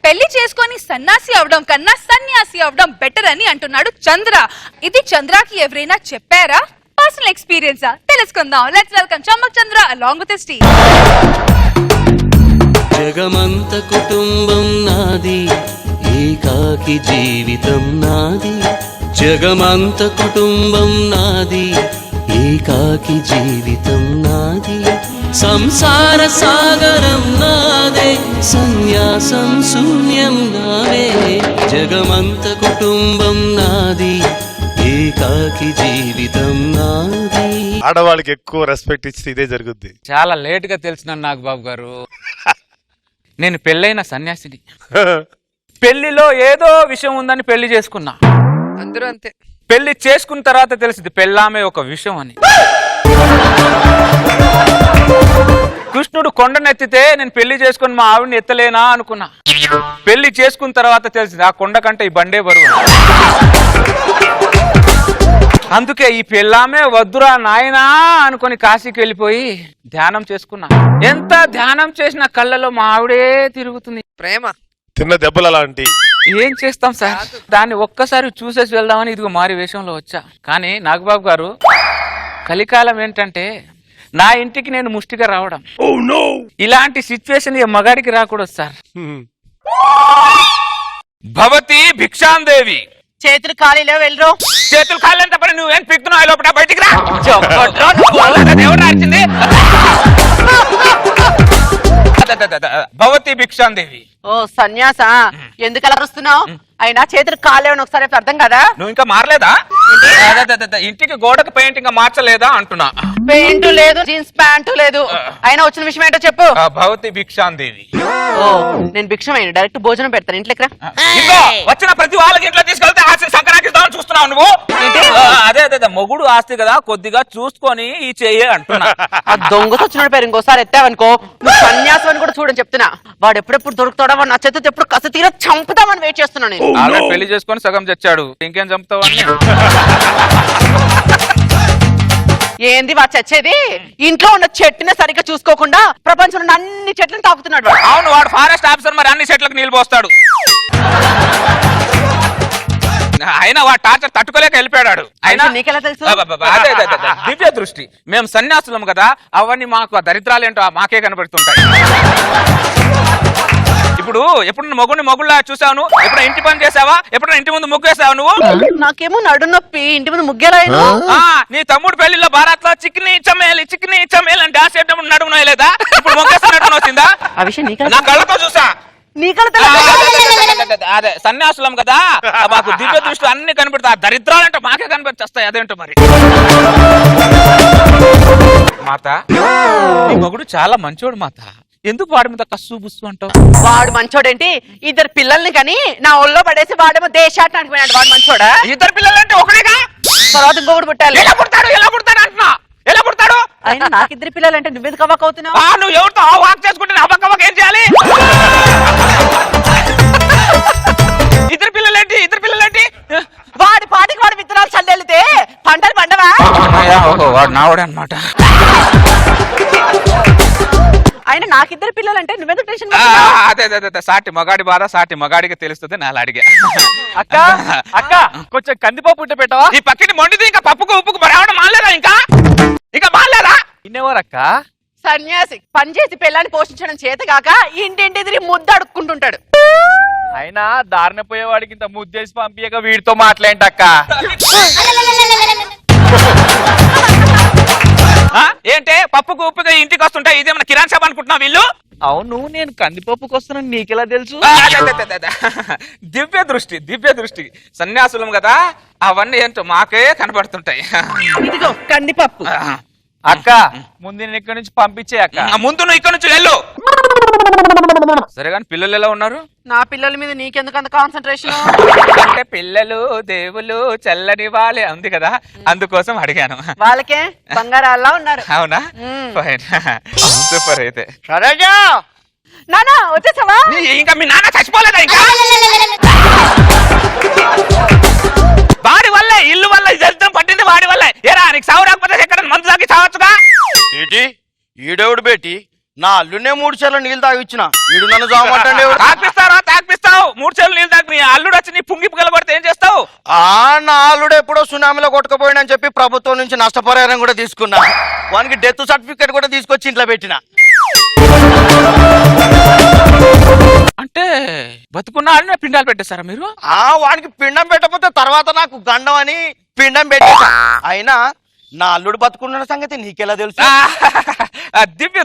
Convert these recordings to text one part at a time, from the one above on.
పెళ్లి చేసుకొని సన్యాసి అవడం కన్నా సన్యాసి అవడం బెటర్ అని అంటున్నాడు చంద్ర. ఇది చంద్రకి ఎవరైనా చెప్పారా, పర్సనల్ ఎక్స్పీరియన్సా? తెలుసుకుందాం. Let's welcome Chammak Chandra along with his team. జగమంత కుటుంబం నాది, ఏకాకి జీవితం నాది. జగమంత కుటుంబం నాది, ఏకాకి జీవితం నాది. సంసార సాగరం నాదే, సన్యాసం శూన్యం నావే. జగమంత కుటుంబం నాది, ఏకాకి జీవితం నాది. ఆడవాళ్ళకి ఎక్కువ రెస్పెక్ట్ ఇస్తే ఇదే జరుగుద్ది. చాలా లేట్ గా తెలిసిన నాగబాబు గారు, నేను పెళ్ళైన సన్యాసిని. పెళ్లిలో ఏదో విషయం ఉందని పెళ్లి చేసుకున్నా. అందరూ అంతే. పెళ్లి చేసుకున్న తర్వాత తెలిసింది పెళ్ళామే ఒక విషయం అని. కృష్ణుడు కొండనెత్తితే నేను పెళ్లి చేసుకుని మా ఆవిడని ఎత్తలేనా అనుకున్నా. పెళ్లి చేసుకున్న తర్వాత తెలిసింది ఆ కొండ కంటే ఈ బండే బరువు. అందుకే ఈ పెళ్ళామే వద్దురా నాయనా అనుకొని కాశీకి వెళ్ళిపోయి ధ్యానం చేసుకున్నా. ఎంత ధ్యానం చేసిన కళ్ళలో మా ఆవిడే తిరుగుతుంది. ప్రేమ తిన్న దెబ్బలు అలాంటి. ఏం చేస్తాం సార్, దాన్ని ఒక్కసారి చూసేసి వెళ్దామని ఇదిగో మారి వేషంలో వచ్చా. కానీ నాగబాబు గారు, కలికాలం ఏంటంటే నా ఇంటికి నేను ముష్టిగా రావడం. ఇలాంటి సిచ్యువేషన్ ఏ మగాడికి రాకూడదు సార్. భవతి భిక్షాందేవి. చేతులు ఖాళీలో వెళ్ళరు. చేతులు కాళ్ళంత పని నువ్వేం పిక్తున్నావు లోపల, బయటికి రా. దేవుడు రాచింది. భవతి భిక్షాందేవి. ఓ సన్యాస, ఎందుకు అలా అరుస్తున్నావు? అయినా చేతులు కాలేవని ఒకసారి అర్థం కదా. నువ్వు ఇంకా మారలేదా? ఇంటికి గోడకు పెయింట్ ఇంకా మార్చలేదా అంటున్నా. పెయింట్ లేదు, జీన్స్ ప్యాంటు లేదు. అయినా వచ్చిన విషయం ఏంటో చెప్పు. భవతి భిక్షాందేవి. ఓ నేను భిక్షమైన డైరెక్ట్ భోజనం పెడతాను ఇంట్లోకి రా. వచ్చిన ప్రతి వాళ్ళకి ఇంట్లో తీసుకెళ్తే ఆస్తి సంక్రాంతిస్తామని చూస్తున్నావు నువ్వు. అదే అదే మొగుడు ఆస్తి కదా, కొద్దిగా చూసుకొని ఈ చెయ్యి అంటున్నా. ఆ దొంగతో వచ్చిన పేరు ఇంకోసారి ఎత్తావనుకో నువ్వు సన్యాసం అని కూడా చూడని చెప్తున్నా. వాడు ఎప్పుడెప్పుడు దొరుకుతాడా, వాడు నా చేతితో ఎప్పుడు కసి తీర చంపుతామని వెయిట్ చేస్తున్నాను నేను. ఆల్రెడీ పెళ్లి చేసుకొని సగం చచ్చాడు, ఇంకేం చంపుతావు? ఏంది వాడు చచ్చేది? ఇంట్లో ఉన్న చెట్టునే సరిగ్గా చూసుకోకుండా ప్రపంచంలో అన్ని చెట్లను తాకుతున్నాడు వాడు. అవును, వాడు ఫారెస్ట్ ఆఫీసర్, మరి అన్ని చెట్లకు నీళ్ళు పోస్తాడు. అయినా వాడు టార్చర్ తట్టుకోలేక వెళ్ళిపోయాడు. నీకెలా తెలుసు? అదే దివ్య దృష్టి. మేము సన్యాసులం కదా, అవన్నీ మాకు దరిద్రాలు ఏంటో మాకే కనబడుతుంటాయి. ఇప్పుడు ఎప్పుడు మొగుడిని మొగుళ్ళ చూసావు? ఎప్పుడు ఇంటి పని చేసావా? ఎప్పుడు ఇంటి ముందు ముగ్గేసావు నువ్వు? నాకేమో నడు నొప్పి, ఇంటి ముందు ముగ్గేలా. నీ తమ్ముడు పెళ్లిలో భారత్ లో చిక్ని చమేలి అంటే డాన్స్ చేయడం నడుము నోయలేదా? ఇప్పుడు మొగ్గేస్తా నడుము వచ్చిందా? ఆ విషయం నా కళ్ళతో చూసా. అదే సన్యాసులం కదా, మాకు దివ్య దృష్టి అన్ని కనిపెడతా. దరిద్రాలంటే మాకే కనిపెట్టేస్తాయి. అదేంటో మరి. మాత, నీ మొగుడు చాలా మంచోడు మాత, ఎందుకు వాడి మీద కస్సు బుస్సు అంటావు? వాడు మంచోడేంటి? ఇద్దరు పిల్లల్ని కానీ నా ఒళ్ళో పడేసి వాడేమో దేశాటానికి పోయినాడు. వాడు మంచోడా? ఇద్దరు పిల్లలంటే ఒకటేగా, తర్వాత ఇంకొకటి పుట్టాలి. ఎలా పుడతాడు అంటున్నా? ఎలా పుడతాడు? అయినా నాకు ఇద్దరు పిల్లలంటే నువ్వెందుకు అవ్వక అవుతున్నావు? నువ్వు ఎవరితో వాక్ చేసుకుంటే అవ్వక ఏం చేయాలి? ఇద్దరు పిల్లలేంటి? వాడి పాటికి వాడు విత్తనాలు చల్లెళ్తే పంటలు పండవా? వాడు నావాడే అన్నమాట. అయినా నాకిద్దరు పిల్లలంటే నువ్వెందుకు టెన్షన్? అదే సాటి మగాడి బాధ సాటి మగాడికి తెలుస్తుంది. నాలా అడిగా. అక్క కొంచెం కందిపప్పు ఉంటే పెట్టవా? ఈ పక్కన మొండిది ఇంకా పప్పుకు ఉప్పుకు రావడం మాలేదా? ఇంకా మాలేదా? ఇన్నేవారక్క సన్యాసి పని చేసి పిల్లాన్ని పోషించడం చేతగాక ఇంటింటి తిరిగి ముద్ద అడుక్కుంటుంటాడు. అయినా దారిన పోయేవాడికి ఇంత ముద్దేసి పంపించక వీడితో మాట్లాడేంటక్క. ఏంటే పప్పుకు ఉప్పుగా ఇంటికి వస్తుంటా ఇదేమన్నా కిరాణ్ షాప్ అనుకుంటున్నావు వీళ్ళు? అవును, నేను కందిపప్పుకి వస్తున్నాను, నీకెలా తెలుసు? దివ్య దృష్టి సన్యాసులం కదా, అవన్నీ ఏంటో మాకే కనబడుతుంటాయి. ఇదిగో కందిపప్పు. అక్క ముందు నేను ఇక్కడి నుంచి పంపించే అక్క. ముందు నువ్వు ఇక్కడ నుంచి వెళ్ళు. సరే కానీ పిల్లలు ఎలా ఉన్నారు? నా పిల్లల మీద నీకెందుకు అంత కాన్సన్ట్రేషన్? అంటే పిల్లలు దేవుళ్ళు చల్లని వాళ్ళే ఉంది కదా, అందుకోసం అడిగాను. వాళ్ళకే బంగారాల్లా ఉన్నారు. అవునా? సూపర్. అయితే నానా వచ్చేసావా? ఇంకా మీ నాన్న చచ్చిపోలేదా? ఇంకా వాడి వల్లే, ఇల్లు వల్ల జల్తం పట్టింది వాడి వల్లే. ఏరా నీకు సాగు రాకపోతే ఎక్కడ మందు తాగి చావచ్చుగా? ఏంటి ఈడెవడు బేటి? నా అల్లునే 3 సార్లు నీళ్ళు తాగిచ్చిన, వీడు నన్ను తాగమంటాడు. తాగిపిస్తారా? చేస్తావు? 3 చెవులు నీళ్ళు తాగి నీ అల్లుడు వచ్చి నీ పుంగిపు కలగొడితే ఏం చేస్తావు? నా అల్లుడు ఎప్పుడో సునామీలో కొట్టుకుపోయినని చెప్పి ప్రభుత్వం నుంచి నష్టపరిహారం కూడా తీసుకున్నా. వానికి డెత్ సర్టిఫికేట్ కూడా తీసుకొచ్చి ఇంట్లో పెట్టిన. అంటే బతుకున్న ఆడిన పిండాలు పెట్టేస్తారా మీరు? వానికి పిండం పెట్టకపోతే తర్వాత నాకు గండం అని పిండం పెట్టేసా. అయినా నా అల్లుడు బతుకున్న సంగతి నీకెలా తెలుసు? దివ్య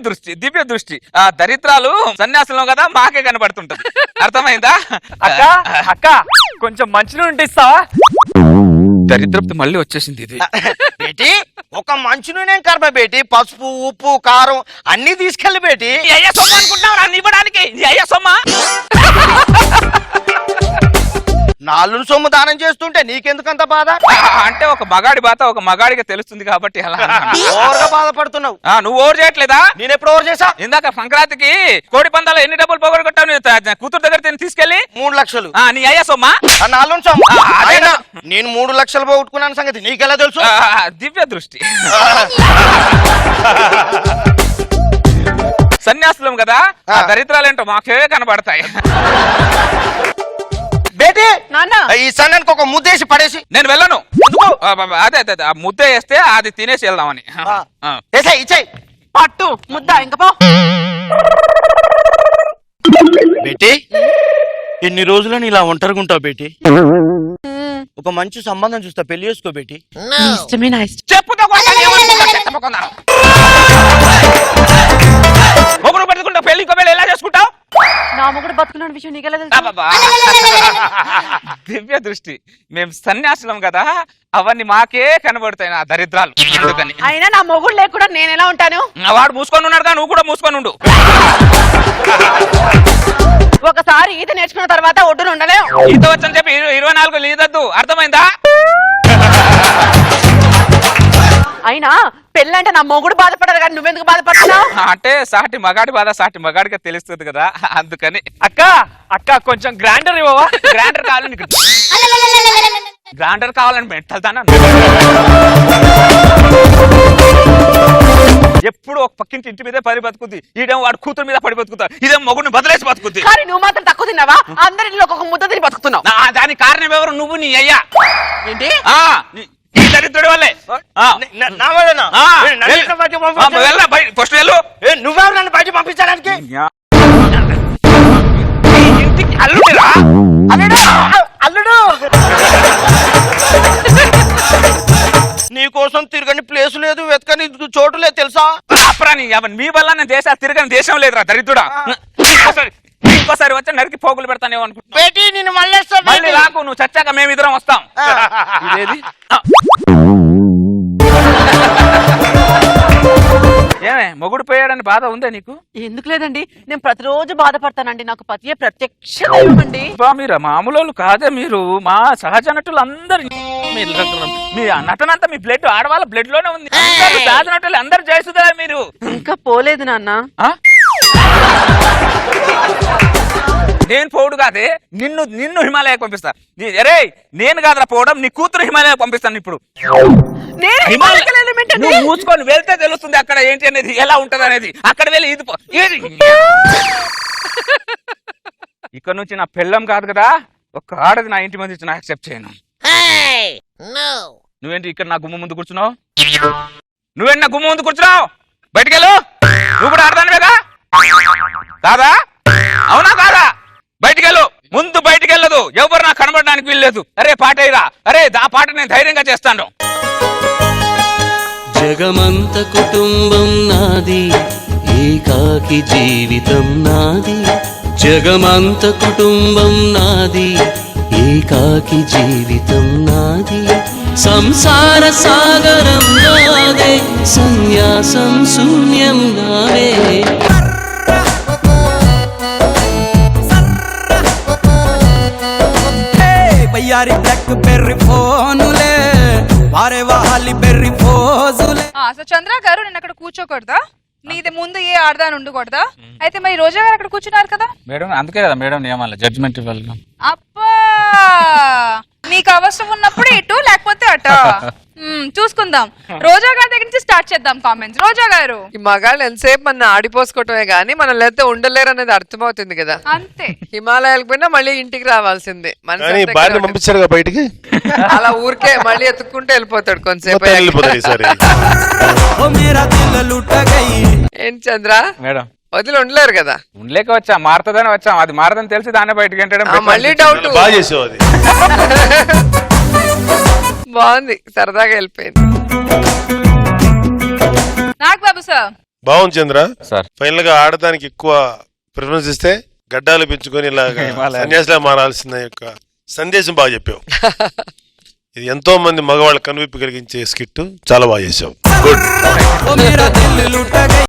దృష్టి ఆ దరిద్రాలు సన్యాసంలో కదా మాకే కనబడుతుంటది. అర్థమైందా? అక్క అక్క కొంచెం మంచినీళ్ళు ఉంటే ఇస్తావా? దరిద్రపు మళ్ళీ వచ్చేసింది ఇది. బేటి ఒక మంచి నూనె కర్మ బేటి, పసుపు ఉప్పు కారం అన్ని తీసుకెళ్ళి బేటి. అయ్యా సొమ్మ అనుకుంటున్నావు నన్ను ఇవ్వడానికి? అయ్యా సొమ్మ నా అల్లుడు సొమ్ము దానం చేస్తుంటే నీకెందుకంత బాధ? అంటే ఒక మగాడి బాధ ఒక మగాడిగా తెలుస్తుంది కాబట్టి అలా అన్నాను. ఓవర్గా బాధపడుతున్నావు. నువ్వు ఓవర్ చేయట్లేదా? నేను ఎప్పుడు ఓవర్ చేసా? ఇందాక సంక్రాంతికి కోడి పందాలు ఎన్ని డబ్బులు పోగొట్టుకుంటావు కూతురు దగ్గర తీసుకెళ్ళి? 3 లక్షలు. నీ అయ్యా సొమ్మ? నా అల్లుడు సొమ్ము. అదేనా? నేను 3 లక్షలు పోగొట్టుకున్నాను సంగతి నీకెలా తెలుసు? దివ్య దృష్టి. సన్యాసులం కదా, ఆ దరిద్రాలేంటో మాకే కనబడతాయి. బేటి నాన్న ఈ సన్నానికి ఒక ముద్దేసి పడేసి. నేను వెళ్ళను. అదే అదే ఆ ముద్ద వేస్తే అది తినేసి వెళ్దామని. ఇచ్చాయి పట్టు ముద్ద ఇంక పో. బేటి ఎన్ని రోజులని ఇలా ఒంటరిగా ఉంటావు బేటి? ఒక మంచి సంబంధం చూస్తా, పెళ్లి చేసుకో బేటి. ఇష్టమే నా ఇష్టం. చెప్పుతో ఒకరు పెట్టుకుంటా పెళ్లి ఇంకో పెళ్లి ఎలా చేసుకుంటావు? నా మొగుడు బతుకున్న విషయం నీకెలా తెలుసు? దివ్య దృష్టి మేము సన్యాసులం కదా, అవన్నీ మాకే కనబడతాయి నా దరిద్రాలు. అందుకని అయినా నా మొగుడు లేకుండా నేను ఎలా ఉంటాను? వాడు మూసుకొని ఉన్నాడుగా, నువ్వు కూడా మూసుకొని ఉండు. ఒకసారి ఈత నేర్చుకున్న తర్వాత ఒడ్డున ఉండలేవు. ఈత వచ్చని చెప్పి 24 ఈదద్దు, అర్థమైందా? అయినా పెళ్ళంటే నా మొగుడు బాధపడరు కానీ నువ్వెందుకు బాధపడుతున్నావు? అంటే సాటి మగాడి బాధ సాటి మగాడిగా తెలుస్తుంది కదా, అందుకని. అక్క అక్క కొంచెం గ్రైండర్ ఇవ్వవా? గ్రైండర్ కావాలని గ్రైండర్ కావాలని పెట్టాను. ఎప్పుడు ఒక పక్కింటి ఇంటి మీదే పడి బతుకుద్ది, ఈడేమో వాడు కూతురు మీద పడి బతుకుతాడు, ఇదేమో మొగుడిని బదిలేసి బతుకుద్ది. కానీ నువ్వు మాత్రం తక్కువ తిన్నావా? అందరిలో ఒక ముద్ద తిని బతుకుతున్నావు. దానికి కారణం ఎవరు? నువ్వు నీ అయ్యా. ఏంటి? ఈ దరిద్రుడి వల్లే. ఫస్ట్ వెళ్ళు. నువ్వెవరు నన్ను బయట పంపించడానికి? ఇంటికి అల్లుడిరా? అల్లుడు నీ కోసం తిరగని ప్లేస్ లేదు, వెతకని చోటు లేదు తెలుసా? మీ వల్ల నేను దేశాలు తిరగని దేశం లేదురా దరిద్రుడా. ఇంకోసారి వచ్చి నరికి పోగులు పెడతానేమో అనుకుంటా. బేటీ నేను మళ్ళీ రాకు, నువ్వు చచ్చాక మేమిద్దరం వస్తాం. ఇదేది? ఏమే మొగుడు పోయాడని బాధ ఉందే నీకు? ఎందుకు లేదండి, నేను ప్రతిరోజు బాధపడతానండి. నాకు పతియే ప్రత్యక్ష దైవం అండి. మీరు మామూలు కాదే, మీరు మా సహజ నటులు అందరు. మీ నటనంతా మీ బ్లడ్ ఆడవాళ్ళ బ్లడ్ లోనే ఉంది. సహజ నటులు అందరు చేస్తుందా మీరు? ఇంకా పోలేదు నాన్న. నేను పోడు కాదే, నిన్ను హిమాలయ పంపిస్తా. అరే నేను కాదురా పోవడం, నీ కూతురు హిమాలయ పంపిస్తాను ఇప్పుడు. నువ్వు మూసుకొని వెళ్తే తెలుస్తుంది అక్కడ ఏంటి అనేది, ఎలా ఉంటది అనేది. అక్కడ వెళ్ళి ఇక్కడ నుంచి నా పెళ్ళం కాదు కదా, ఒక ఆడది నా ఇంటి మంది నా యాక్సెప్ట్ చేయను. నువ్వేంటి ఇక్కడ నా గుమ్మ ముందు కూర్చున్నావు? నువ్వేంటి నా గుమ్మ ముందు కూర్చున్నావు? బయటికెళ్ళు. నువ్వు కూడా ఆడదానివేగా కాదా? అవునా కాదా? బయటికెళ్ళు. ముందు బయటికెళ్ళదు, ఎవరు నాకు కనబడడానికి వీల్లేదు. అరే పాట అయ్యరా, అరే ఆ పాట నేను ధైర్యంగా చేస్తాను. జగమంత కుటుంబం నాది, ఏకాకి జీవితం నాది. జగమంత కుటుంబం నాది, ఏకాకి జీవితం నాది. సంసార సాగరం నాదే, సన్యాసం శూన్యం నావే. బయ్యారి బ్లాక్ బెర్రీ ఫోనులే వారే వాలి బెర్రీ ఫోజులే. సో చంద్ర గారు నేను అక్కడ కూర్చోకూడదా? నీది ముందు ఏ ఆడదాని ఉండకూడదా? అయితే మరి రోజా గారు అక్కడ కూర్చున్నారు కదా మేడం. అందుకే కదా మేడం నియమాలు జడ్జిమెంట్ ఇవ్వాలి. అప్పా నీకు అవసరం ఉన్నప్పుడు ఇటు లేకపోతే అట చూసుకుందాం. రోజా గారి దగ్గర నుంచి స్టార్ట్ చేద్దాం కామెంట్స్. రోజా గారు, ఈ మగాళ్ళు ఎంతసేపు మన ఆడిపోసుకోవటమే గానీ మనం లేకపోతే ఉండలేరు అనేది అర్థమవుతుంది కదా. అంతే. హిమాలయాలకు పోయినా మళ్ళీ ఇంటికి రావాల్సిందే. మనసు కానీ అంతా భార్య ఇక్కడ పంపించారుగా బయటికి, అలా ఊరికే మళ్ళీ ఎత్తుక్కుంటూ వెళ్ళిపోతాడు కొంతసేపు మొత్తం అయ్యాక. వెళ్ళిపోతాడు ఈసారి. ओ मेरा दिल लुट गई ఏంటి చంద్ర, మేడం వదిలి ఉండలేరు కదా. ఉండలేక వచ్చా, మారుతుందని వచ్చాం. అది మారదని తెలిసి దాన్ని బయటకి ఎంటడం ఆ, మళ్ళీ డౌట్. బాగా చేసావు అది. బాగుంది, సరదాగా వెళ్ళిపోయింది. నాగబాబు సార్. బాగుంది చంద్ర. సార్. ఫైనల్ గా ఆడటానికి ఎక్కువ ప్రిఫరెన్స్ ఇస్తే గడ్డాలు పెంచుకొని ఇలా సన్యాసిలా మారాల్సిన యొక్క సందేశం బాగా చెప్పావు. ఇది ఎంతో మంది మగవాళ్ళ కనువిప్పు కలిగించే స్కిట్, చాలా బాగా చేసావు. గుడ్. ओ मेरा दिल लुट गई